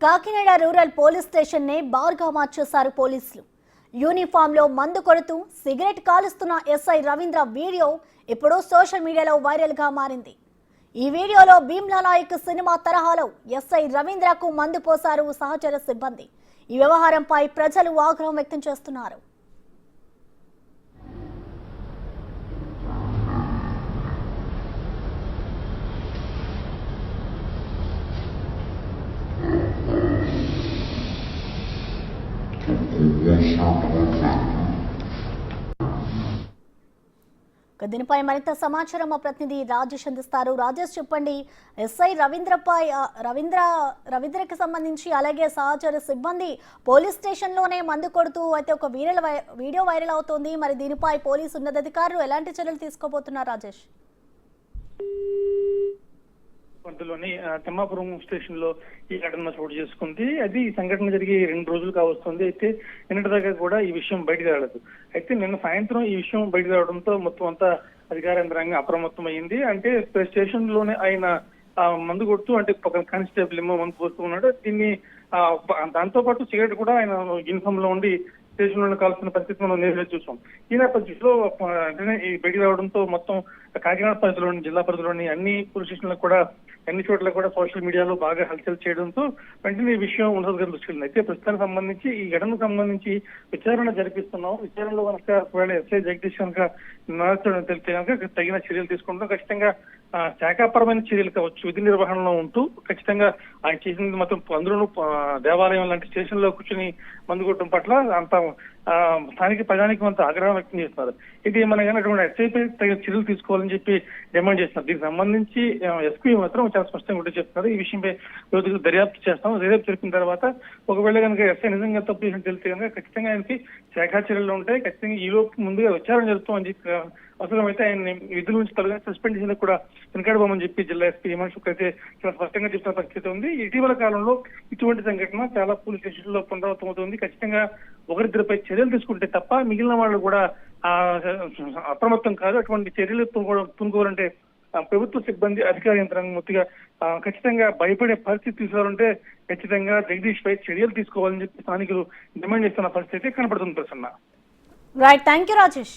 Kakinada rural police station నే బార్గా మార్చేశారు పోలీసులు. యూనిఫామ్ లో మందు కొడుతూ సిగరెట్ కాలుస్తున్న ఎస్ఐ రవీంద్ర వీడియో ఇప్పుడు సోషల్ మీడియాలో వైరల్ గా మారింది. ఈ వీడియోలో భీమ్లా నాయక్ సినిమా తరహాలో ఎస్ఐ రవీంద్రకు మందు పోసారు సహచర సిబ్బంది. ఈ వ్యవహారంపై ప్రజలు ఆగ్రహం వ్యక్తం చేస్తున్నారు. దీనిపై మరింత సమాచారం మా ప్రతినిధి రాజేష్ అందిస్తారు. రాజేష్, చెప్పండి, ఎస్ఐ రవీంద్రకి సంబంధించి అలాగే సహచర సిబ్బంది పోలీస్ స్టేషన్ లోనే మందు కొడుతూ అయితే ఒక వీడియో వైరల్ అవుతోంది. మరి దీనిపై పోలీసు ఉన్నతాధికారులు ఎలాంటి చర్యలు తీసుకోబోతున్నారు రాజేష్? పరిధిలోని తిమ్మాపురం స్టేషన్ లో ఈ ఘటన చోటు చేసుకుంది. అది ఈ సంఘటన జరిగి 2 రోజులు కావస్తుంది. అయితే నిన్నటిదాకా కూడా ఈ విషయం బయటకు రాలేదు. అయితే నిన్న సాయంత్రం ఈ విషయం బయటకు రావడంతో మొత్తం అంతా అధికార యంత్రాంగం అప్రమత్తం అయింది. అంటే స్టేషన్ లోనే ఆయన మందు కొడుతూ, అంటే ఒక కానిస్టేబుల్ ఏమో మందు పోస్తూ ఉన్నాడు. దీన్ని దాంతో పాటు సిగరెట్ కూడా ఆయన యూనిఫామ్ లో ఉండి స్టేషన్ లో కాల్సిన పరిస్థితి మనం నేరుగా చూసాం. ఈ నేపథ్యంలో బయటకు రావడంతో మొత్తం కాకినాడ పరిధిలోని, జిల్లా పరిధిలోని అన్ని పోలీస్ స్టేషన్లకు కూడా, అన్ని చోట్ల కూడా సోషల్ మీడియాలో బాగా హల్చల్ చేయడంతో వెంటనే ఈ విషయం ఉన్నతగా దృష్టికి. అయితే ప్రస్తుతానికి సంబంధించి ఈ ఘటనకు సంబంధించి విచారణ జరిపిస్తున్నాం. విచారణలో కనుక ఒకవేళ ఎస్ఐ జగదీష్ కనుక తెలిస్తే కనుక తగిన చర్యలు తీసుకుంటాం. ఖచ్చితంగా శాఖాపరమైన చర్యలు కావచ్చు, విధి నిర్వహణలో ఉంటూ ఖచ్చితంగా ఆయన చేసినది మాత్రం అందులోనూ దేవాలయం లాంటి స్టేషన్ లో కూర్చొని మందు కొట్టడం పట్ల అంత స్థానిక ప్రజానికి అంత ఆగ్రహం వ్యక్తం చేస్తున్నారు. ఇది మన అటువంటి ఎస్ఐపై తగిన చర్యలు తీసుకోవాలని చెప్పి డిమాండ్ చేస్తున్నారు. దీనికి సంబంధించి ఎస్పీ మాత్రం చాలా స్పష్టంగా కూడా చెప్తున్నారు. ఈ విషయంపై రోజుకు దర్యాప్తు చేస్తాం. దర్యాప్తు జరిపిన తర్వాత ఒకవేళ కనుక ఎస్ఐ నిజంగా తప్పు చేసిన తెలిస్తే కనుక ఖచ్చితంగా ఆయనకి శాఖా చర్యలు ఉంటాయి. ఖచ్చితంగా ఈ లోపు ముందుగా విచారణ జరుపుతామని చెప్పి, అవసరమైతే ఆయన విధుల నుంచి తొలగి సస్పెండ్ చేసేందుకు కూడా వెనకాడబోమని చెప్పి జిల్లా ఎస్పీ హిమాంశు అయితే చాలా స్పష్టంగా చెప్పిన పరిస్థితి ఉంది. ఇటీవల కాలంలో ఇటువంటి సంఘటన చాలా పోలీస్ స్టేషన్లో పునరావృతమవుతుంది. ఖచ్చితంగా ఒకరిద్దరిపై చర్యలు తీసుకుంటే తప్ప మిగిలిన వాళ్ళు కూడా అప్రమత్తం కాదు. అటువంటి చర్యలు పూనుకోవాలంటే ప్రభుత్వ సిబ్బంది, అధికార యంత్రాంగం మొత్తిగా ఖచ్చితంగా భయపడే పరిస్థితి తీసుకోవాలంటే ఖచ్చితంగా జగదీష్ పై చర్యలు తీసుకోవాలని చెప్పి స్థానికులు డిమాండ్ చేస్తున్న పరిస్థితి కనపడుతుంది. Prasanna. Right, thank you Rajesh.